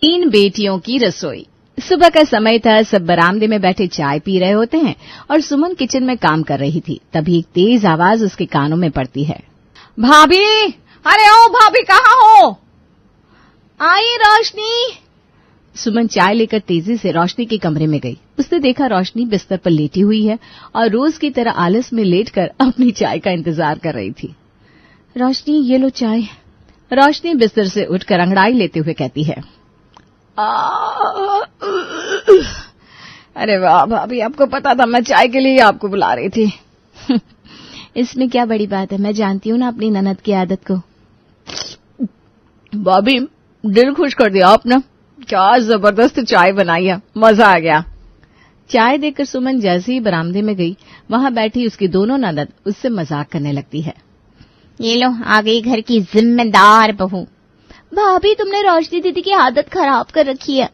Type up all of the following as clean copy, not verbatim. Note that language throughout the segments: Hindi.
तीन बेटियों की रसोई। सुबह का समय था, सब बरामदे में बैठे चाय पी रहे होते हैं और सुमन किचन में काम कर रही थी। तभी एक तेज आवाज उसके कानों में पड़ती है। भाभी, अरे ओ भाभी, कहाँ हो? आई रोशनी। सुमन चाय लेकर तेजी से रोशनी के कमरे में गई। उसने देखा रोशनी बिस्तर पर लेटी हुई है और रोज की तरह आलस में लेटकर अपनी चाय का इंतजार कर रही थी। रोशनी, ये लो चाय। रोशनी बिस्तर से उठकर अंगड़ाई लेते हुए कहती है। अरे वाह भाभी, आपको पता था मैं चाय के लिए आपको बुला रही थी। इसमें क्या बड़ी बात है, मैं जानती हूँ ना अपनी ननद की आदत को। भाभी, दिल खुश कर दिया आपने, क्या जबरदस्त चाय बनाई है, मजा आ गया। चाय देकर सुमन जैसे ही बरामदे में गई, वहां बैठी उसकी दोनों ननद उससे मजाक करने लगती है। ये लो, आ गई घर की जिम्मेदार बहू। भाभी, तुमने रोशनी दीदी की आदत खराब कर रखी है।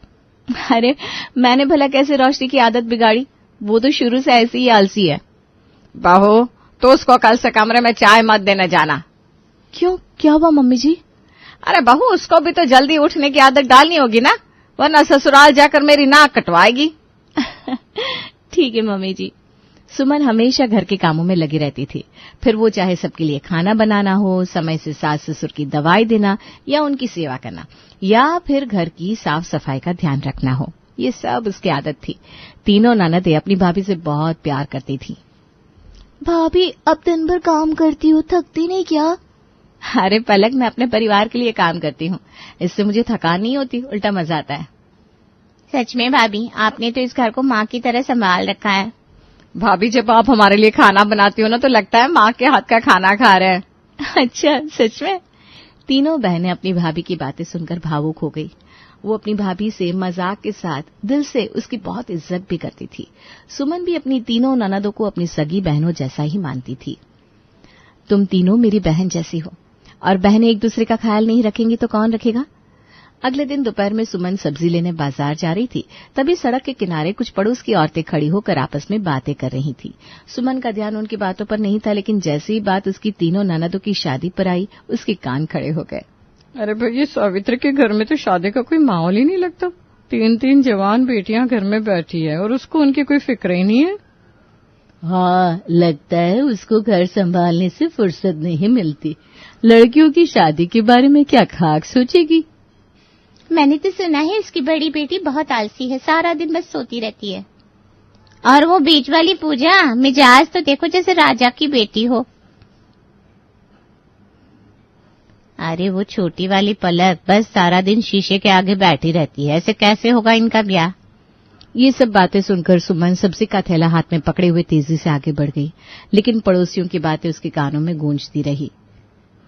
अरे मैंने भला कैसे रोशनी की आदत बिगाड़ी, वो तो शुरू से ऐसी ही आलसी है। बहू, तो उसको कल से कमरे में चाय मत देने जाना। क्यों, क्या हुआ मम्मी जी? अरे बहू, उसको भी तो जल्दी उठने की आदत डालनी होगी ना, वरना ससुराल जाकर मेरी नाक कटवाएगी। ठीक है मम्मी जी। सुमन हमेशा घर के कामों में लगी रहती थी, फिर वो चाहे सबके लिए खाना बनाना हो, समय से सास ससुर की दवाई देना या उनकी सेवा करना, या फिर घर की साफ सफाई का ध्यान रखना हो, ये सब उसकी आदत थी। तीनों ननदें अपनी भाभी से बहुत प्यार करती थी। भाभी, अब दिन भर काम करती हो, थकती नहीं क्या? अरे पलक, मैं अपने परिवार के लिए काम करती हूँ, इससे मुझे थकान नहीं होती, उल्टा मजा आता है। सच में भाभी, आपने तो इस घर को माँ की तरह संभाल रखा है। भाभी, जब आप हमारे लिए खाना बनाती हो ना, तो लगता है माँ के हाथ का खाना खा रहे हैं। अच्छा, सच में? तीनों बहनें अपनी भाभी की बातें सुनकर भावुक हो गई। वो अपनी भाभी से मजाक के साथ दिल से उसकी बहुत इज्जत भी करती थी। सुमन भी अपनी तीनों ननदों को अपनी सगी बहनों जैसा ही मानती थी। तुम तीनों मेरी बहन जैसी हो, और बहनें एक दूसरे का ख्याल नहीं रखेंगी तो कौन रखेगा? अगले दिन दोपहर में सुमन सब्जी लेने बाजार जा रही थी, तभी सड़क के किनारे कुछ पड़ोस की औरतें खड़ी होकर आपस में बातें कर रही थी। सुमन का ध्यान उनकी बातों पर नहीं था, लेकिन जैसे ही बात उसकी तीनों ननदों की शादी पर आई, उसके कान खड़े हो गए। अरे भैया, सावित्री के घर में तो शादी का कोई माहौल ही नहीं लगता। 3 जवान बेटियां घर में बैठी है और उसको उनकी कोई फिक्र ही नहीं है। हाँ, लगता है उसको घर संभालने से फुर्सत नहीं मिलती। लड़कियों की शादी के बारे में क्या खाक सोचेगी। मैंने तो सुना है इसकी बड़ी बेटी बहुत आलसी है, सारा दिन बस सोती रहती है। और वो बीच वाली पूजा, मिजाज तो देखो जैसे राजा की बेटी हो। अरे वो छोटी वाली पलक बस सारा दिन शीशे के आगे बैठी रहती है, ऐसे कैसे होगा इनका ब्याह? ये सब बातें सुनकर सुमन सब्जी का थैला हाथ में पकड़े हुए तेजी से आगे बढ़ गई, लेकिन पड़ोसियों की बातें उसके कानों में गूंजती रही।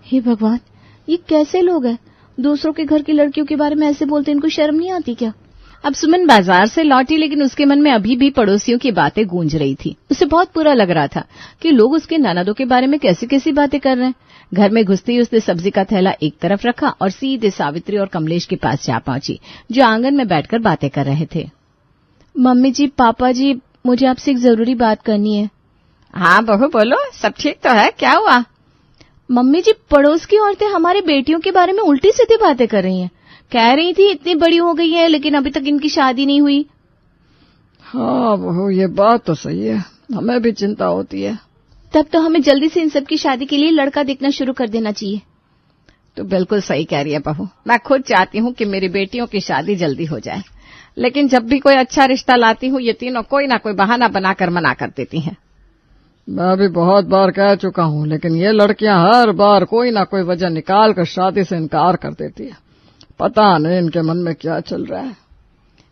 हे भगवान, ये कैसे लोग हैं? दूसरों के घर की लड़कियों के बारे में ऐसे बोलते, इनको शर्म नहीं आती क्या? अब सुमन बाजार से लौटी, लेकिन उसके मन में अभी भी पड़ोसियों की बातें गूंज रही थी। उसे बहुत बुरा लग रहा था कि लोग उसके ननदों के बारे में कैसी कैसी बातें कर रहे हैं। घर में घुसते ही उसने सब्जी का थैला एक तरफ रखा और सीधे सावित्री और कमलेश के पास जा पहुंची, जो आंगन में बैठकर बातें कर रहे थे। मम्मी जी, पापा जी, मुझे आपसे एक जरूरी बात करनी है। हाँ बहू, बोलो, सब ठीक तो है, क्या हुआ? मम्मी जी, पड़ोस की औरतें हमारी बेटियों के बारे में उल्टी सीधी बातें कर रही हैं। कह रही थी इतनी बड़ी हो गई है, लेकिन अभी तक इनकी शादी नहीं हुई। हाँ बहू, ये बात तो सही है, हमें भी चिंता होती है। तब तो हमें जल्दी से इन सब की शादी के लिए लड़का देखना शुरू कर देना चाहिए। तो बिल्कुल सही कह रही है बहू, मैं खुद चाहती हूँ कि मेरी बेटियों की शादी जल्दी हो जाए, लेकिन जब भी कोई अच्छा रिश्ता लाती हूँ, ये तीनों कोई ना कोई बहाना बनाकर मना कर देती हैं। मैं भी बहुत बार कह चुका हूँ, लेकिन ये लड़कियां हर बार कोई ना कोई वजह निकाल कर शादी से इनकार कर देती है। पता नहीं इनके मन में क्या चल रहा है।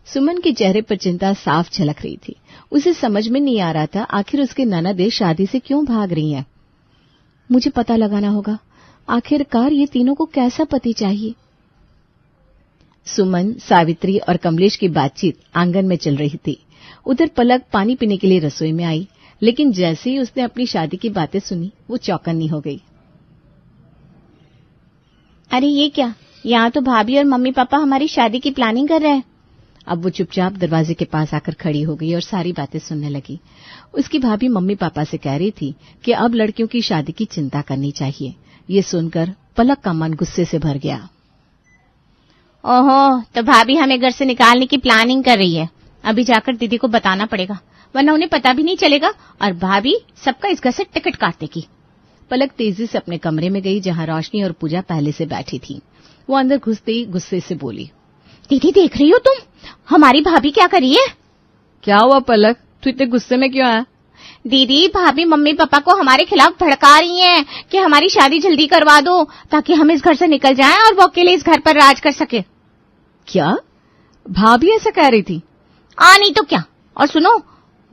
सुमन के चेहरे पर चिंता साफ झलक रही थी। उसे समझ में नहीं आ रहा था आखिर उसके ननदें शादी से क्यों भाग रही हैं। मुझे पता लगाना होगा, आखिरकार ये तीनों को कैसा पति चाहिए। सुमन, सावित्री और कमलेश की बातचीत आंगन में चल रही थी। उधर पलक पानी पीने के लिए रसोई में आई, लेकिन जैसे ही उसने अपनी शादी की बातें सुनी, वो चौकन्नी हो गई। अरे ये क्या, यहाँ तो भाभी और मम्मी पापा हमारी शादी की प्लानिंग कर रहे हैं। अब वो चुपचाप दरवाजे के पास आकर खड़ी हो गई और सारी बातें सुनने लगी। उसकी भाभी मम्मी पापा से कह रही थी कि अब लड़कियों की शादी की चिंता करनी चाहिए। ये सुनकर पलक का मन गुस्से से भर गया। ओहो, तो भाभी हमें घर से निकालने की प्लानिंग कर रही है। अभी जाकर दीदी को बताना पड़ेगा, वरना उन्हें पता भी नहीं चलेगा और भाभी सबका इस घर से टिकट काट देगी। पलक तेजी से अपने कमरे में गई जहां रोशनी और पूजा पहले से बैठी थी। वो अंदर घुसते ही गुस्से से बोली, दीदी देख रही हो तुम, हमारी भाभी क्या करी है? क्या हुआ पलक, तू इतने गुस्से में क्यों है? दीदी भाभी मम्मी पापा को हमारे खिलाफ भड़का रही हैं कि हमारी शादी जल्दी करवा दो ताकि हम इस घर से निकल जाएं और वो अकेले इस घर पर राज कर सके। क्या भाभी ऐसा कह रही थी? नहीं तो क्या। और सुनो,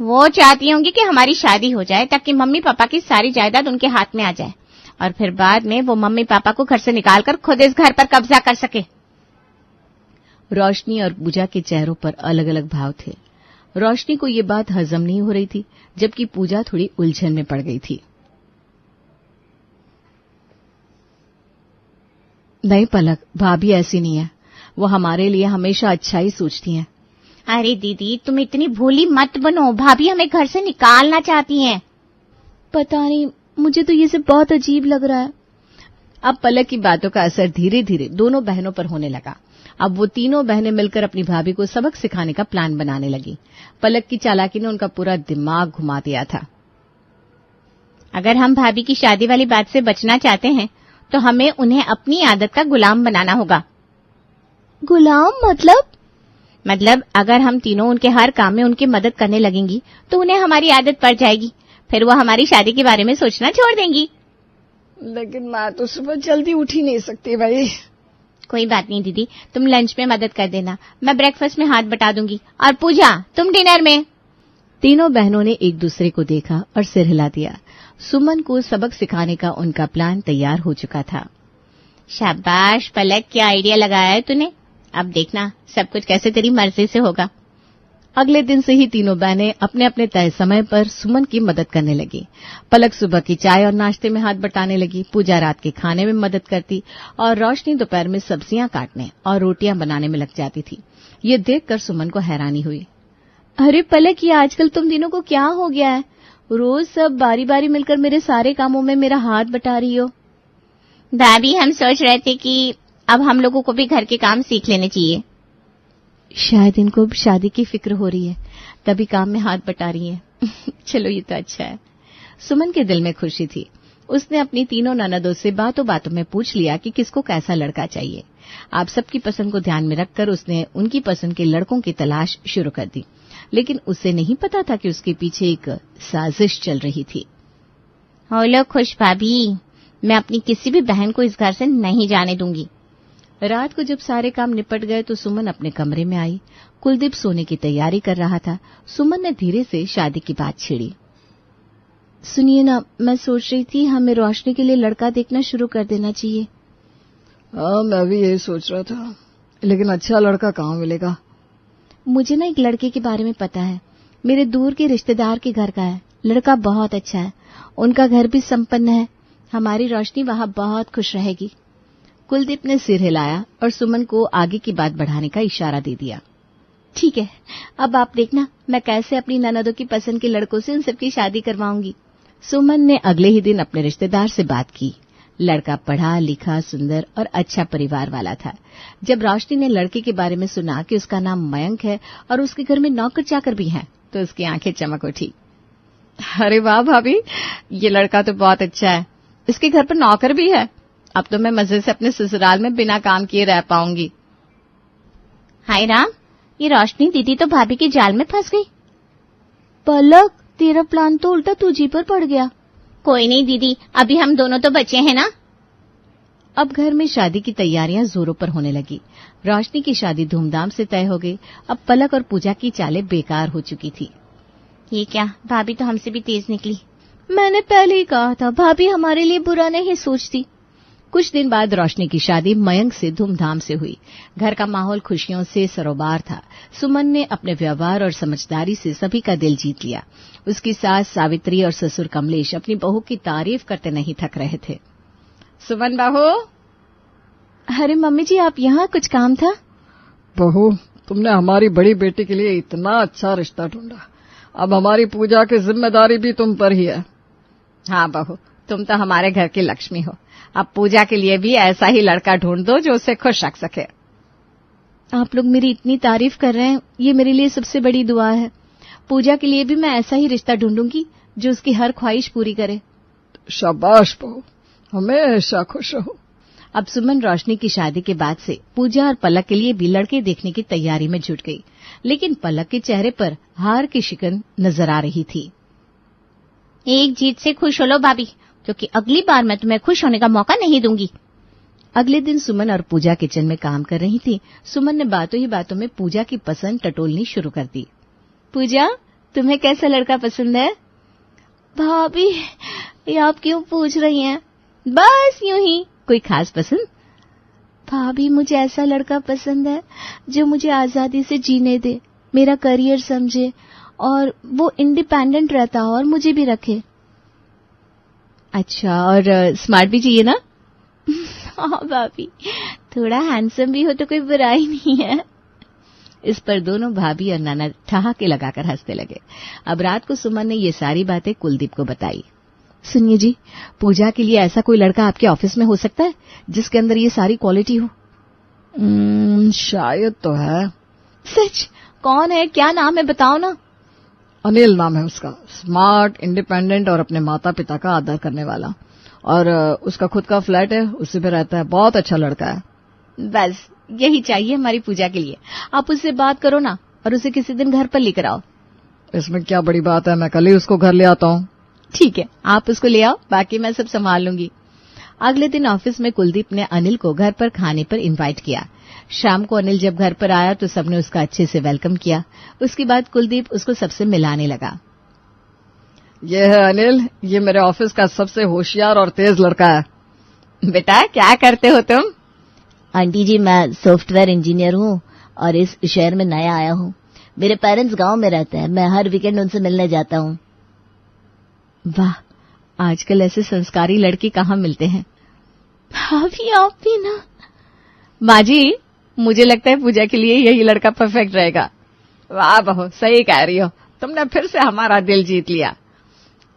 वो चाहती होंगी कि हमारी शादी हो जाए ताकि मम्मी पापा की सारी जायदाद उनके हाथ में आ जाए और फिर बाद में वो मम्मी पापा को घर से निकालकर खुद इस घर पर कब्जा कर सके। रोशनी और पूजा के चेहरों पर अलग अलग भाव थे। रोशनी को ये बात हजम नहीं हो रही थी, जबकि पूजा थोड़ी उलझन में पड़ गई थी। नहीं पलक, भाभी ऐसी नहीं है, वो हमारे लिए हमेशा अच्छा ही सोचती हैं। अरे दीदी तुम इतनी भोली मत बनो, भाभी हमें घर से निकालना चाहती हैं। पता नहीं, मुझे तो ये सब बहुत अजीब लग रहा है। अब पलक की बातों का असर धीरे धीरे दोनों बहनों पर होने लगा। अब वो तीनों बहनें मिलकर अपनी भाभी को सबक सिखाने का प्लान बनाने लगी। पलक की चालाकी ने उनका पूरा दिमाग घुमा दिया था। अगर हम भाभी की शादी वाली बात से बचना चाहते हैं तो हमें उन्हें अपनी आदत का गुलाम बनाना होगा। गुलाम मतलब अगर हम तीनों उनके हर काम में उनकी मदद करने लगेंगी तो उन्हें हमारी आदत पड़ जाएगी, फिर वो हमारी शादी के बारे में सोचना छोड़ देंगी। लेकिन मैं तो सुबह जल्दी उठ ही नहीं सकती भाई। कोई बात नहीं दीदी, तुम लंच में मदद कर देना, मैं ब्रेकफास्ट में हाथ बटा दूंगी और पूजा तुम डिनर में। तीनों बहनों ने एक दूसरे को देखा और सिर हिला दिया। सुमन को सबक सिखाने का उनका प्लान तैयार हो चुका था। शाबाश पलक, क्या आइडिया लगाया है तूने। अब देखना सब कुछ कैसे तेरी मर्जी से होगा। अगले दिन से ही तीनों बहनें अपने अपने तय समय पर सुमन की मदद करने लगी। पलक सुबह की चाय और नाश्ते में हाथ बटाने लगी, पूजा रात के खाने में मदद करती और रोशनी दोपहर में सब्जियां काटने और रोटियां बनाने में लग जाती थी। ये देखकर सुमन को हैरानी हुई। अरे पलक, ये आजकल तुम तीनों को क्या हो गया है? रोज सब बारी बारी मिलकर मेरे सारे कामों में मेरा हाथ बटा रही हो। भाभी हम सोच रहे थे कि अब हम लोगों को भी घर के काम सीख लेने चाहिए। शायद इनको शादी की फिक्र हो रही है, तभी काम में हाथ बटा रही है। चलो ये तो अच्छा है। सुमन के दिल में खुशी थी। उसने अपनी तीनों ननदों से बातों बातों में पूछ लिया कि किसको कैसा लड़का चाहिए। आप सबकी पसंद को ध्यान में रखकर उसने उनकी पसंद के लड़कों की तलाश शुरू कर दी, लेकिन उसे नहीं पता था कि उसके पीछे एक साजिश चल रही थी। हो लो खुश भाभी, मैं अपनी किसी भी बहन को इस घर से नहीं जाने दूंगी। रात को जब सारे काम निपट गए तो सुमन अपने कमरे में आई। कुलदीप सोने की तैयारी कर रहा था। सुमन ने धीरे से शादी की बात छेड़ी। सुनिए ना, मैं सोच रही थी हमें रोशनी के लिए लड़का देखना शुरू कर देना चाहिए। हाँ, मैं भी यही सोच रहा था, लेकिन अच्छा लड़का कहाँ मिलेगा? मुझे ना एक लड़के के बारे में पता है, मेरे दूर के रिश्तेदार के घर का है। लड़का बहुत अच्छा है, उनका घर भी संपन्न है। हमारी रोशनी वहां बहुत खुश रहेगी। कुलदीप ने सिर हिलाया और सुमन को आगे की बात बढ़ाने का इशारा दे दिया। ठीक है, अब आप देखना मैं कैसे अपनी ननदों की पसंद के लड़कों से उन सबकी शादी करवाऊंगी। सुमन ने अगले ही दिन अपने रिश्तेदार से बात की। लड़का पढ़ा लिखा, सुंदर और अच्छा परिवार वाला था। जब रोशनी ने लड़के के बारे में सुना कि उसका नाम मयंक है और उसके घर में नौकर चाकर भी हैं, तो उसकी आंखें चमक उठी। अरे वाह भाभी, ये लड़का तो बहुत अच्छा है। इसके घर पर नौकर भी है। अब तो मैं मजे से अपने ससुराल में बिना काम किए रह पाऊंगी। हाय राम, ये रोशनी दीदी तो भाभी के जाल में फंस गई। पलक, तेरा प्लान तो उल्टा तुझी पर पड़ गया। कोई नहीं दीदी, अभी हम दोनों तो बचे हैं ना। अब घर में शादी की तैयारियां जोरों पर होने लगी। रोशनी की शादी धूमधाम से तय हो गई। अब पलक और पूजा की चालें बेकार हो चुकी थी। ये क्या, भाभी तो हमसे भी तेज निकली। मैंने पहले ही कहा था, भाभी हमारे लिए बुरा नहीं सोचती। कुछ दिन बाद रोशनी की शादी मयंक से धूमधाम से हुई। घर का माहौल खुशियों से सरोबार था। सुमन ने अपने व्यवहार और समझदारी से सभी का दिल जीत लिया। उसकी सास सावित्री और ससुर कमलेश अपनी बहू की तारीफ करते नहीं थक रहे थे। सुमन बहू। अरे मम्मी जी, आप यहाँ, कुछ काम था? बहू, तुमने हमारी बड़ी बेटी के लिए इतना अच्छा रिश्ता ढूंढा, अब हमारी पूजा की जिम्मेदारी भी तुम पर ही है। हाँ बहू, तुम तो हमारे घर की लक्ष्मी हो। अब पूजा के लिए भी ऐसा ही लड़का ढूंढ दो जो उसे खुश रख सके। आप लोग मेरी इतनी तारीफ कर रहे हैं, ये मेरे लिए सबसे बड़ी दुआ है। पूजा के लिए भी मैं ऐसा ही रिश्ता ढूंढूंगी जो उसकी हर ख्वाहिश पूरी करे। शाबाश बहू, हमेशा खुश रहो। अब सुमन रोशनी की शादी के बाद से पूजा और पलक के लिए भी लड़के देखने की तैयारी में जुट गई, लेकिन पलक के चेहरे पर हार की शिकन नजर आ रही थी। एक जीत से खुश हो लो भाभी, क्योंकि अगली बार मैं तुम्हें खुश होने का मौका नहीं दूंगी। अगले दिन सुमन और पूजा किचन में काम कर रही थी। सुमन ने बातों ही बातों में पूजा की पसंद टटोलनी शुरू कर दी। पूजा, तुम्हें कैसा लड़का पसंद है? भाभी, ये आप क्यों पूछ रही हैं? बस यूं ही। कोई खास पसंद? भाभी, मुझे ऐसा लड़का पसंद है जो मुझे आजादी से जीने दे, मेरा करियर समझे और वो इंडिपेंडेंट रहता हो और मुझे भी रखे। अच्छा, और स्मार्ट भी चाहिए ना? हाँ भाभी, थोड़ा हैंडसम भी हो तो कोई बुराई नहीं है। इस पर दोनों भाभी और नाना ठहाके लगाकर हंसने लगे। अब रात को सुमन ने ये सारी बातें कुलदीप को बताई। सुनिए जी, पूजा के लिए ऐसा कोई लड़का आपके ऑफिस में हो सकता है जिसके अंदर ये सारी क्वालिटी हो? शायद तो है। सच? कौन है, क्या नाम है, बताओ ना। अनिल नाम है उसका। स्मार्ट, इंडिपेंडेंट और अपने माता पिता का आदर करने वाला। और उसका खुद का फ्लैट है, उसी पे रहता है। बहुत अच्छा लड़का है। बस यही चाहिए हमारी पूजा के लिए। आप उससे बात करो ना और उसे किसी दिन घर पर लेकर आओ। इसमें क्या बड़ी बात है, मैं कल ही उसको घर ले आता हूँ। ठीक है, आप उसको ले आओ, बाकी मैं सब संभाल लूंगी। अगले दिन ऑफिस में कुलदीप ने अनिल को घर पर खाने पर इनवाइट किया। शाम को अनिल जब घर पर आया तो सबने उसका अच्छे से वेलकम किया। उसके बाद कुलदीप उसको सबसे मिलाने लगा। ये है अनिल, ये मेरे ऑफिस का सबसे होशियार और तेज लड़का है। बेटा, क्या करते हो तुम? आंटी जी, मैं सॉफ्टवेयर इंजीनियर हूँ और इस शहर में नया आया हूँ। मेरे पेरेंट्स गांव में रहते हैं, मैं हर वीकेंड उनसे मिलने जाता हूँ। वाह, आजकल ऐसे संस्कारी लड़के कहाँ मिलते हैं। भाभी, आप भी ना। माँ जी, मुझे लगता है पूजा के लिए यही लड़का परफेक्ट रहेगा। वाह बहू, सही कह रही हो, तुमने फिर से हमारा दिल जीत लिया।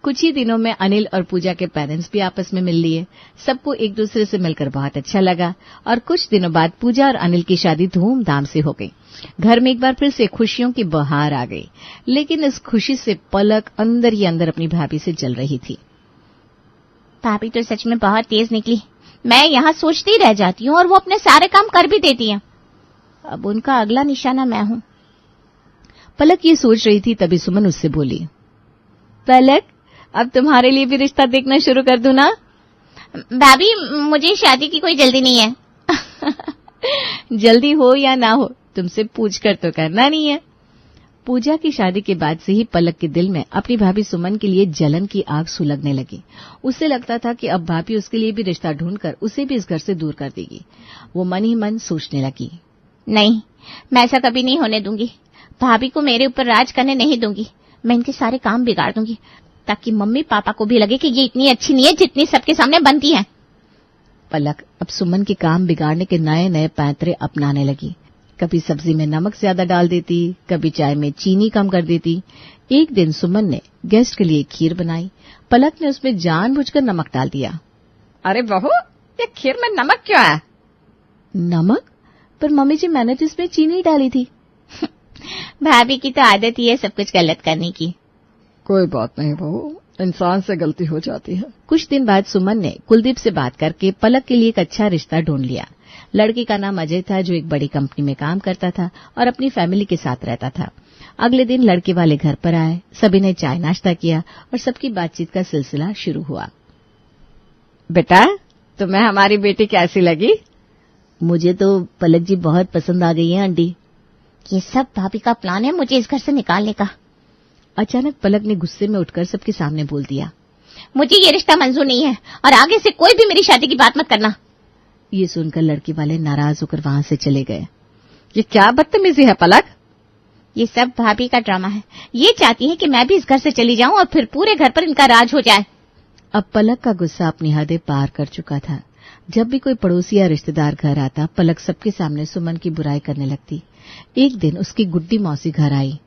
कुछ ही दिनों में अनिल और पूजा के पेरेंट्स भी आपस में मिल लिए। सबको एक दूसरे से मिलकर बहुत अच्छा लगा और कुछ दिनों बाद पूजा और अनिल की शादी धूमधाम से हो गई। घर में एक बार फिर से खुशियों की बहार आ गई, लेकिन इस खुशी से पलक अंदर ही अंदर अपनी भाभी से जल रही थी। भाभी तो सच में बहुत तेज निकली। मैं यहाँ सोचती रह जाती हूँ और वो अपने सारे काम कर भी देती हैं। अब उनका अगला निशाना मैं हूँ। पलक ये सोच रही थी, तभी सुमन उससे बोली, पलक, अब तुम्हारे लिए भी रिश्ता देखना शुरू कर दूं ना? भाभी, मुझे शादी की कोई जल्दी नहीं है। जल्दी हो या ना हो, तुमसे पूछकर तो करना नहीं है। पूजा की शादी के बाद से ही पलक के दिल में अपनी भाभी सुमन के लिए जलन की आग सुलगने लगी। उसे लगता था कि अब भाभी उसके लिए भी रिश्ता ढूंढकर उसे भी इस घर से दूर कर देगी। वो मन ही मन सोचने लगी, नहीं, मैं ऐसा कभी नहीं होने दूंगी। भाभी को मेरे ऊपर राज करने नहीं दूंगी। मैं इनके सारे काम बिगाड़ दूंगी ताकि मम्मी पापा को भी लगे कि ये इतनी अच्छी नहीं है जितनी सबके सामने बनती है। पलक अब सुमन के काम बिगाड़ने के नए नए पैंतरे अपनाने लगी। कभी सब्जी में नमक ज्यादा डाल देती, कभी चाय में चीनी कम कर देती। एक दिन सुमन ने गेस्ट के लिए खीर बनाई। पलक ने उसमें जानबूझकर नमक डाल दिया। अरे बहू, ये खीर में नमक क्यों है? नमक? पर मम्मी जी, मैंने तो इसमें चीनी डाली थी। भाभी की तो आदत ही है सब कुछ गलत करने की। कोई बात नहीं बहू, इंसान से गलती हो जाती है। कुछ दिन बाद सुमन ने कुलदीप से बात करके पलक के लिए एक अच्छा रिश्ता ढूंढ लिया। लड़के का नाम अजय था, जो एक बड़ी कंपनी में काम करता था और अपनी फैमिली के साथ रहता था। अगले दिन लड़के वाले घर पर आए। सभी ने चाय नाश्ता किया और सबकी बातचीत का सिलसिला शुरू हुआ। बेटा, तुम्हें हमारी बेटी कैसी लगी? मुझे तो पलक जी बहुत पसंद आ गई है आंटी। ये सब भाभी का प्लान है मुझे इस घर से निकालने का। अचानक पलक ने गुस्से में उठकर सबके सामने बोल दिया, मुझे ये रिश्ता मंजूर नहीं है और आगे से कोई भी मेरी शादी की बात मत करना। ये सुनकर लड़के वाले नाराज होकर वहां से चले गए। ये क्या बदतमीजी है पलक? ये सब भाभी का ड्रामा है। ये चाहती है कि मैं भी इस घर से चली जाऊं और फिर पूरे घर पर इनका राज हो जाए। अब पलक का गुस्सा अपनी हदें पार कर चुका था। जब भी कोई पड़ोसी या रिश्तेदार घर आता, पलक सबके सामने सुमन की बुराई करने लगती। एक दिन उसकी गुड्डी मौसी घर आई।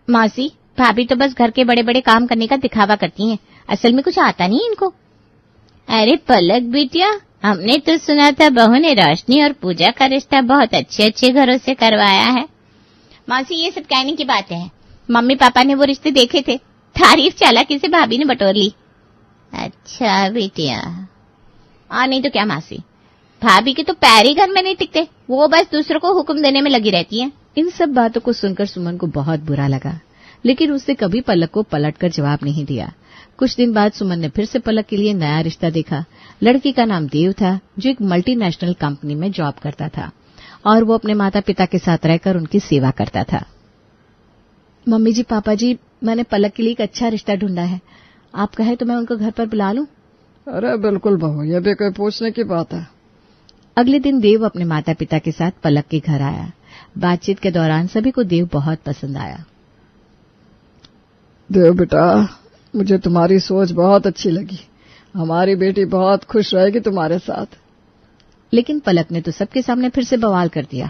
मौसी, भाभी तो बस घर के बड़े बड़े काम करने का दिखावा करती हैं, असल में कुछ आता नहीं इनको। अरे पलक बिटिया, हमने तो सुना था बहू ने रोशनी और पूजा का रिश्ता बहुत अच्छे अच्छे घरों से करवाया है। मौसी, ये सब कहने की बात है। मम्मी पापा ने वो रिश्ते देखे थे, तारीफ चालाकी से भाभी ने बटोर ली। अच्छा बेटिया। नहीं तो क्या मौसी, भाभी के तो पैर ही घर में नहीं टिकते, वो बस दूसरों को हुक्म देने में लगी रहती है। इन सब बातों को सुनकर सुमन को बहुत बुरा लगा, लेकिन उसने कभी पलक को पलटकर जवाब नहीं दिया। कुछ दिन बाद सुमन ने फिर से पलक के लिए नया रिश्ता देखा। लड़की का नाम देव था, जो एक मल्टीनेशनल कंपनी में जॉब करता था और वो अपने माता पिता के साथ रहकर उनकी सेवा करता था। मम्मी जी, पापा जी, मैंने पलक के लिए एक अच्छा रिश्ता ढूंढा है। आप कहे तो मैं उनको घर पर बुला लूं? अरे बिल्कुल बहू, ये भी कोई पूछने की बात है। अगले दिन देव अपने माता पिता के साथ पलक के घर आया। बातचीत के दौरान सभी को देव बहुत पसंद आया। देव बेटा, मुझे तुम्हारी सोच बहुत अच्छी लगी। हमारी बेटी बहुत खुश रहेगी तुम्हारे साथ। लेकिन पलक ने तो सबके सामने फिर से बवाल कर दिया।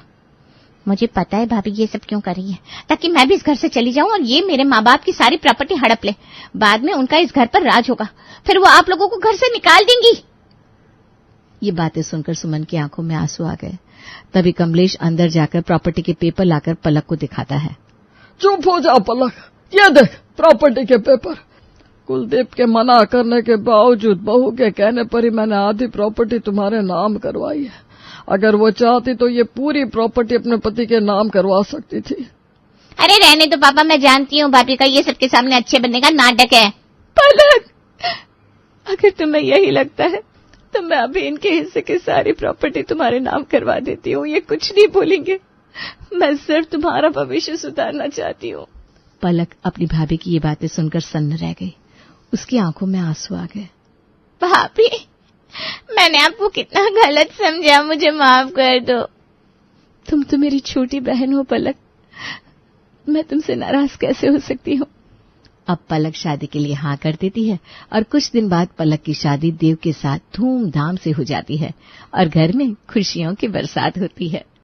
मुझे पता है भाभी ये सब क्यों कर रही है, ताकि मैं भी इस घर से चली जाऊं और ये मेरे माँ बाप की सारी प्रॉपर्टी हड़प ले। बाद में उनका इस घर पर राज होगा, फिर वो आप लोगों को घर से निकाल देंगी। ये बातें सुनकर सुमन की आंखों में आंसू आ गए। तभी कमलेश अंदर जाकर प्रॉपर्टी के पेपर लाकर पलक को दिखाता है। चुप हो जा पलक, ये देख प्रॉपर्टी के पेपर। कुलदीप के मना करने के बावजूद बहू के कहने पर ही मैंने आधी प्रॉपर्टी तुम्हारे नाम करवाई है। अगर वो चाहती तो ये पूरी प्रॉपर्टी अपने पति के नाम करवा सकती थी। अरे रहने दो पापा, मैं जानती हूँ भाभी का ये सबके सामने अच्छे बनने का नाटक है। पलक, अगर तुम्हें यही लगता है तो मैं अभी इनके हिस्से की सारी प्रॉपर्टी तुम्हारे नाम करवा देती हूँ। ये कुछ नहीं बोलेंगे। मैं सिर्फ तुम्हारा भविष्य सुधारना चाहती हूँ। पलक अपनी भाभी की ये बातें सुनकर सन्न रह गई। उसकी आंखों में आंसू आ गए। भाभी, मैंने आपको कितना गलत समझा, मुझे माफ कर दो। तुम तो मेरी छोटी बहन हो पलक, मैं तुमसे नाराज कैसे हो सकती हूँ। अब पलक शादी के लिए हाँ कर देती है और कुछ दिन बाद पलक की शादी देव के साथ धूमधाम से हो जाती है और घर में खुशियों की बरसात होती है।